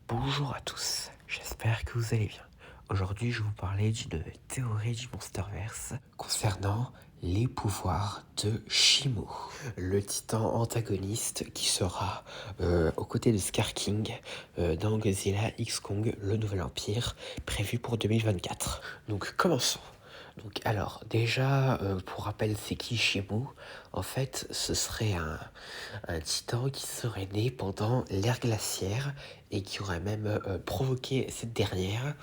Bonjour à tous, j'espère que vous allez bien. Aujourd'hui, je vais vous parler d'une théorie du Monsterverse concernant les pouvoirs de Shimo, le titan antagoniste qui sera aux côtés de Scar King dans Godzilla X Kong, le Nouvel Empire, prévu pour 2024. Donc commençons. Donc alors déjà, pour rappel, c'est qui Shimo? En fait, ce serait un titan qui serait né pendant l'ère glaciaire et qui aurait même provoqué cette dernière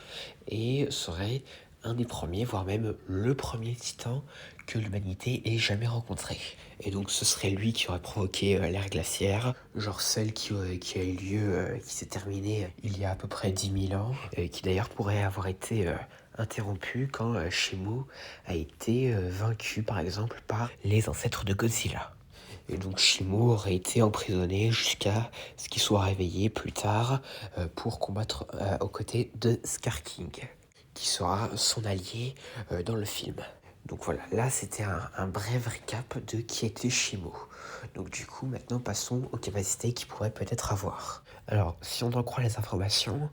et serait un des premiers, voire même le premier titan que l'humanité ait jamais rencontré. Et donc ce serait lui qui aurait provoqué l'ère glaciaire, genre celle qui a eu lieu, qui s'est terminée il y a à peu près 10 000 ans, et qui d'ailleurs pourrait avoir été interrompue quand Shimo a été vaincu par exemple par les ancêtres de Godzilla. Et donc Shimo aurait été emprisonné jusqu'à ce qu'il soit réveillé plus tard pour combattre aux côtés de Scar King, qui sera son allié dans le film. Donc voilà, là c'était un bref récap de qui était Shimo. Donc du coup, maintenant passons aux capacités qu'il pourrait peut-être avoir. Alors, si on en croit les informations,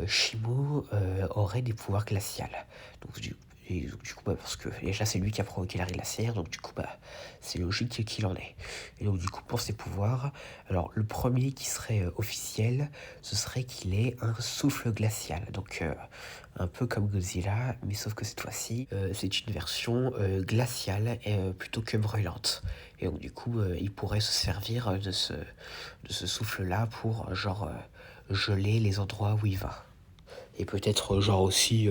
Shimo aurait des pouvoirs glaciaux. Donc du coup, parce que déjà c'est lui qui a provoqué l'arrêt glaciaire, donc du coup, c'est logique qu'il en ait. Et donc du coup, pour ses pouvoirs, alors le premier qui serait officiel, ce serait qu'il ait un souffle glacial. Donc un peu comme Godzilla, mais sauf que cette fois-ci, c'est une version glaciale plutôt que brûlante. Et donc du coup, il pourrait se servir de ce souffle-là pour geler les endroits où il va. Et peut-être genre aussi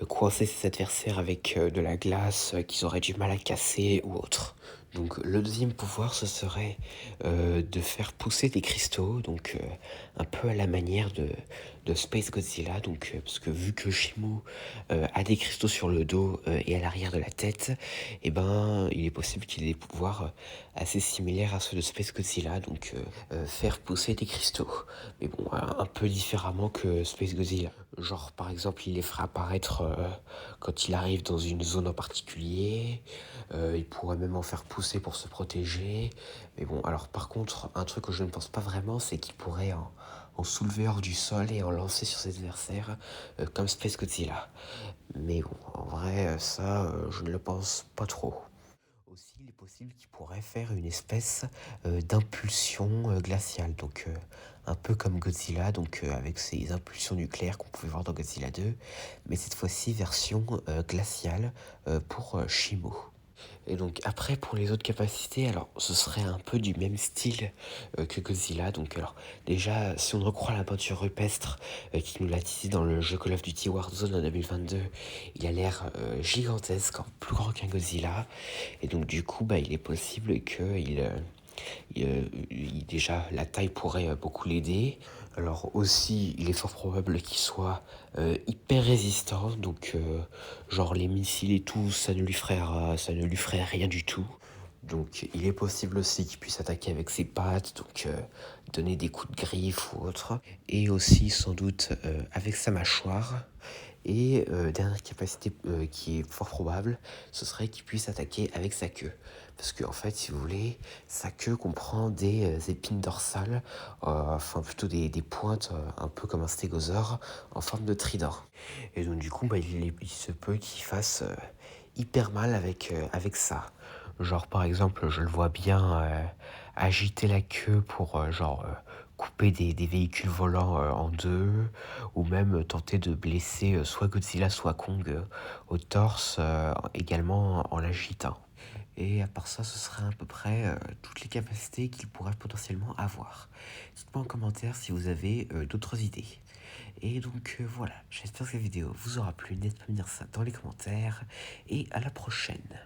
coincer ses adversaires avec de la glace qu'ils auraient du mal à casser ou autre. Donc le deuxième pouvoir ce serait de faire pousser des cristaux, donc un peu à la manière de Space Godzilla, donc parce que vu que Shimo a des cristaux sur le dos et à l'arrière de la tête, et ben il est possible qu'il ait des pouvoirs assez similaires à ceux de Space Godzilla, donc faire pousser des cristaux, mais bon un peu différemment que Space Godzilla. Genre par exemple il les fera apparaître quand il arrive dans une zone en particulier, il pourrait même en faire pousser pour se protéger, mais bon alors par contre un truc que je ne pense pas vraiment c'est qu'il pourrait en soulever hors du sol et en lancer sur ses adversaires comme Space Godzilla. Mais bon en vrai ça je ne le pense pas trop. Aussi, il est possible qu'il pourrait faire une espèce d'impulsion glaciale, donc un peu comme Godzilla, donc avec ses impulsions nucléaires qu'on pouvait voir dans Godzilla 2, mais cette fois-ci version glaciale pour Shimo. Et donc après pour les autres capacités, alors ce serait un peu du même style que Godzilla. Donc alors déjà si on en croit la peinture rupestre qui nous l'a teasé dans le jeu Call of Duty Warzone en 2022, il a l'air gigantesque, plus grand qu'un Godzilla. Et donc du coup il est possible que déjà la taille pourrait beaucoup l'aider. Alors aussi il est fort probable qu'il soit hyper résistant, donc genre les missiles et tout ça ne lui ferait rien du tout. Donc il est possible aussi qu'il puisse attaquer avec ses pattes, donc donner des coups de griffe ou autre, et aussi sans doute avec sa mâchoire. Et dernière capacité qui est fort probable, ce serait qu'il puisse attaquer avec sa queue. Parce que en fait, si vous voulez, sa queue comprend des épines dorsales, enfin plutôt des pointes, un peu comme un stégosaure, en forme de trident. Et donc du coup, il se peut qu'il fasse hyper mal avec ça. Genre par exemple, je le vois bien agiter la queue pour couper des véhicules volants en deux, ou même tenter de blesser soit Godzilla soit Kong au torse, également en l'agitant. Et à part ça, ce serait à peu près toutes les capacités qu'il pourrait potentiellement avoir. Dites-moi en commentaire si vous avez d'autres idées. Et donc voilà, j'espère que cette vidéo vous aura plu. N'hésitez pas à me dire ça dans les commentaires. Et à la prochaine.